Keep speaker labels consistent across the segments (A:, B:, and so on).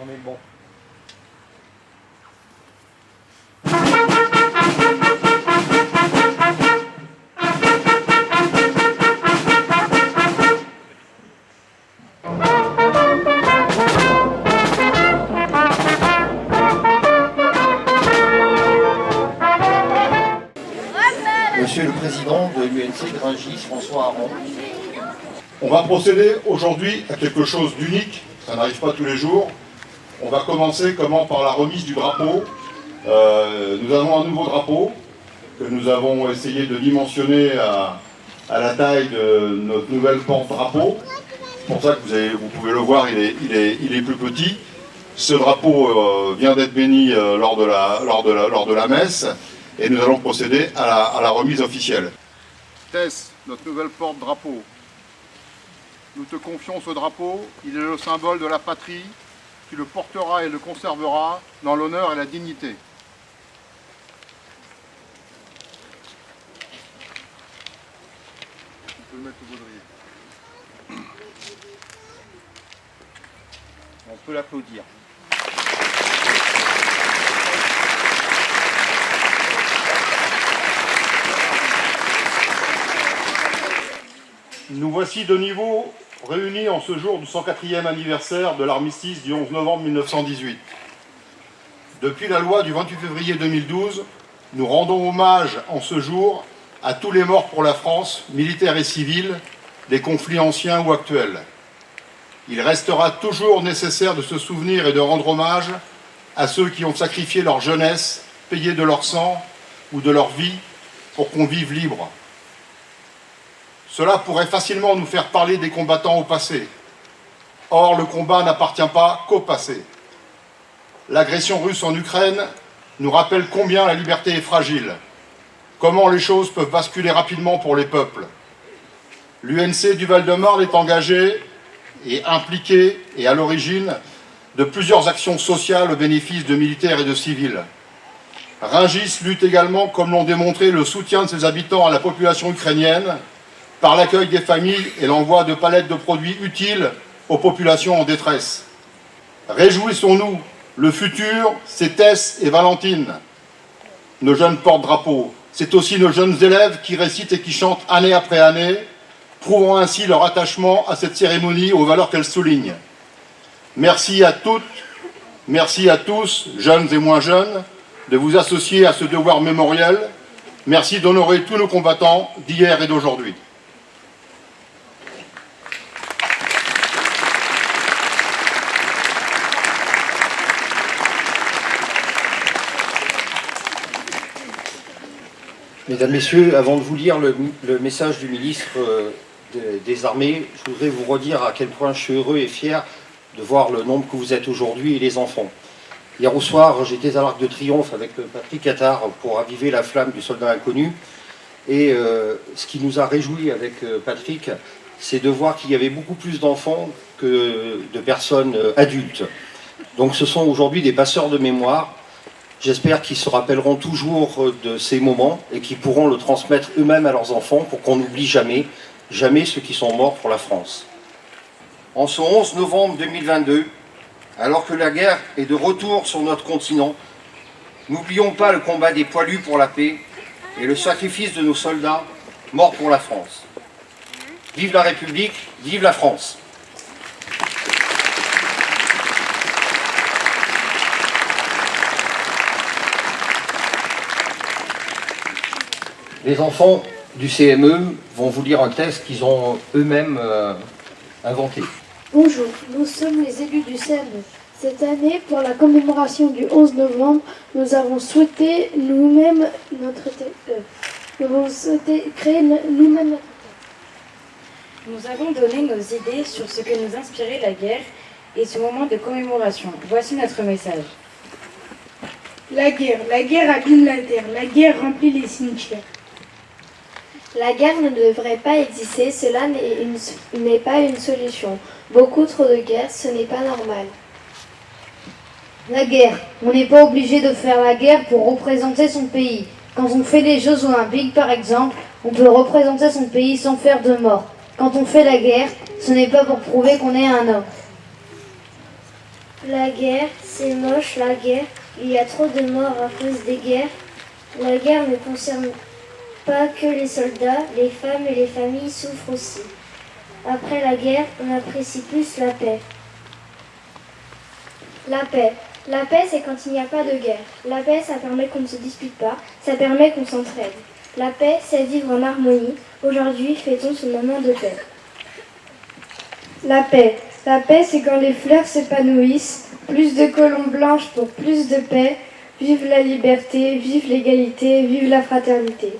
A: On est bon.
B: Monsieur le Président de l'UNC de Rungis, François Aron.
C: On va procéder aujourd'hui à quelque chose d'unique, ça n'arrive pas tous les jours. On va commencer par la remise du drapeau. Nous avons un nouveau drapeau que nous avons essayé de dimensionner à la taille de notre nouvelle porte-drapeau. C'est pour ça que vous pouvez le voir, il est plus petit. Ce drapeau vient d'être béni lors de la messe et nous allons procéder à la remise officielle. Tess, notre nouvelle porte-drapeau. Nous te confions ce drapeau, il est le symbole de la patrie, tu le porteras et le conserveras dans l'honneur et la dignité. On peut le mettre au baudrier.
B: On peut l'applaudir.
C: Nous voici de nouveau réunis en ce jour du 104e anniversaire de l'armistice du 11 novembre 1918. Depuis la loi du 28 février 2012, nous rendons hommage en ce jour à tous les morts pour la France, militaires et civils, des conflits anciens ou actuels. Il restera toujours nécessaire de se souvenir et de rendre hommage à ceux qui ont sacrifié leur jeunesse, payé de leur sang ou de leur vie pour qu'on vive libre. Cela pourrait facilement nous faire parler des combattants au passé. Or, le combat n'appartient pas qu'au passé. L'agression russe en Ukraine nous rappelle combien la liberté est fragile, comment les choses peuvent basculer rapidement pour les peuples. L'UNC du Val-de-Marne est engagée et impliquée et à l'origine de plusieurs actions sociales au bénéfice de militaires et de civils. Rungis lutte également, comme l'ont démontré, le soutien de ses habitants à la population ukrainienne, par l'accueil des familles et l'envoi de palettes de produits utiles aux populations en détresse. Réjouissons-nous, le futur, c'est Tess et Valentine, nos jeunes porte-drapeaux. C'est aussi nos jeunes élèves qui récitent et qui chantent année après année, prouvant ainsi leur attachement à cette cérémonie, aux valeurs qu'elle souligne. Merci à toutes, merci à tous, jeunes et moins jeunes, de vous associer à ce devoir mémoriel. Merci d'honorer tous nos combattants d'hier et d'aujourd'hui.
B: Mesdames, Messieurs, avant de vous lire le message du ministre des Armées, je voudrais vous redire à quel point je suis heureux et fier de voir le nombre que vous êtes aujourd'hui et les enfants. Hier au soir, j'étais à l'Arc de Triomphe avec Patrick Attard pour raviver la flamme du soldat inconnu. Et ce qui nous a réjouis avec Patrick, c'est de voir qu'il y avait beaucoup plus d'enfants que de personnes adultes. Donc ce sont aujourd'hui des passeurs de mémoire. J'espère qu'ils se rappelleront toujours de ces moments et qu'ils pourront le transmettre eux-mêmes à leurs enfants pour qu'on n'oublie jamais, jamais ceux qui sont morts pour la France. En ce 11 novembre 2022, alors que la guerre est de retour sur notre continent, n'oublions pas le combat des poilus pour la paix et le sacrifice de nos soldats morts pour la France. Vive la République, vive la France! Les enfants du CME vont vous lire un texte qu'ils ont eux-mêmes inventé.
D: Bonjour, nous sommes les élus du CME. Cette année, pour la commémoration du 11 novembre, nous avons souhaité créer nous-mêmes notre thème.
E: Nous avons donné nos idées sur ce que nous inspirait la guerre et ce moment de commémoration. Voici notre message.
F: La guerre abîme la terre, la guerre remplit les cimetières.
D: La guerre ne devrait pas exister, cela n'est pas une solution. Beaucoup trop de guerre, ce n'est pas normal.
G: La guerre. On n'est pas obligé de faire la guerre pour représenter son pays. Quand on fait les Jeux Olympiques, par exemple, on peut représenter son pays sans faire de mort. Quand on fait la guerre, ce n'est pas pour prouver qu'on est un homme.
D: La guerre, c'est moche, la guerre. Il y a trop de morts à cause des guerres. La guerre ne concerne pas que les soldats, les femmes et les familles souffrent aussi. Après la guerre, on apprécie plus la paix. La paix. La paix, c'est quand il n'y a pas de guerre. La paix, ça permet qu'on ne se dispute pas, ça permet qu'on s'entraide. La paix, c'est vivre en harmonie. Aujourd'hui, fêtons ce moment de paix.
F: La paix. La paix, c'est quand les fleurs s'épanouissent. Plus de colombes blanches pour plus de paix. Vive la liberté, vive l'égalité, vive la fraternité.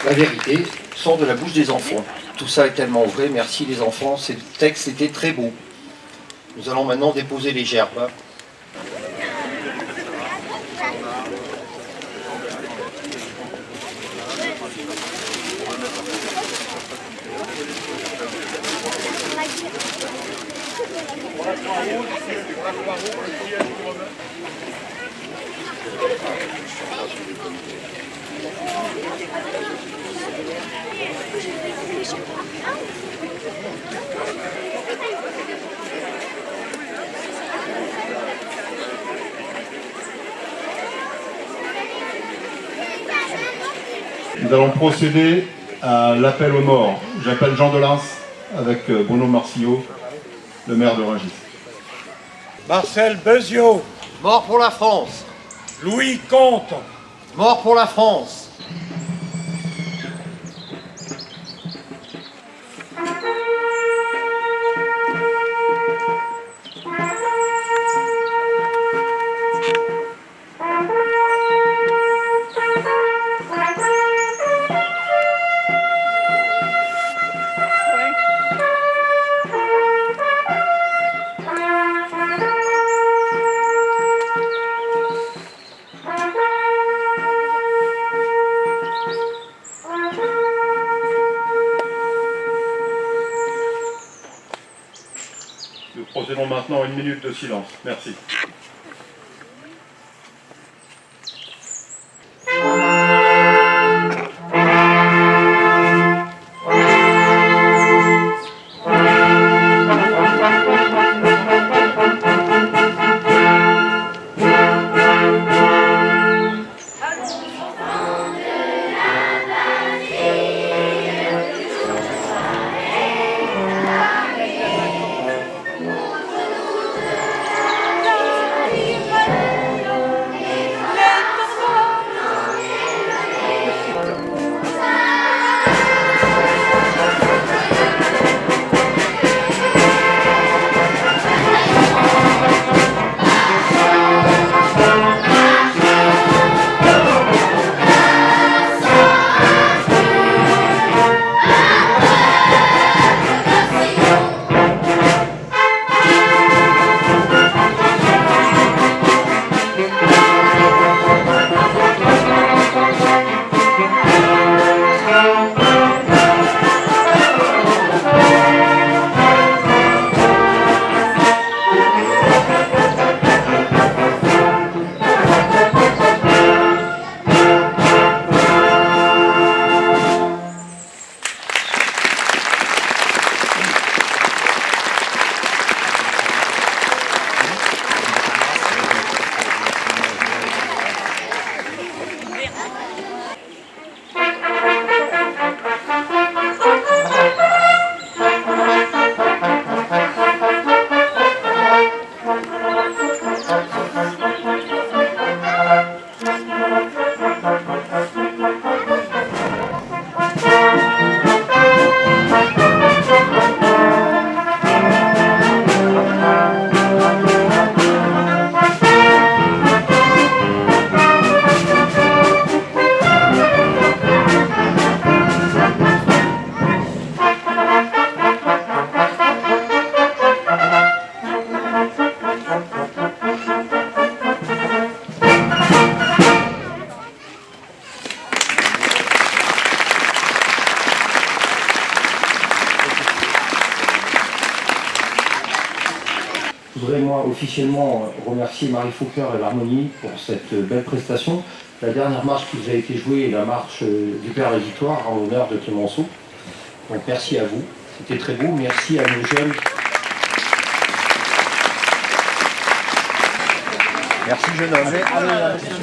B: La vérité sort de la bouche des enfants. Tout ça est tellement vrai. Merci les enfants. Ce texte était très beau. Nous allons maintenant déposer les gerbes.
C: Nous allons procéder à l'appel aux morts. J'appelle Jean Delens avec Bruno Marcillot, le maire de Rungis.
A: Marcel Beziot,
B: Mort pour la France.
A: Louis Comte,
B: Mort pour la France.
C: Nous procédons maintenant à 1 minute de silence. Merci. Je voudrais moi officiellement remercier Marie Fouquer et l'Harmonie pour cette belle prestation.
B: La dernière marche qui vous a été jouée est la marche du Père la Victoire en l'honneur de Clémenceau. Donc merci à vous, c'était très beau. Merci à nos jeunes. Merci jeune homme.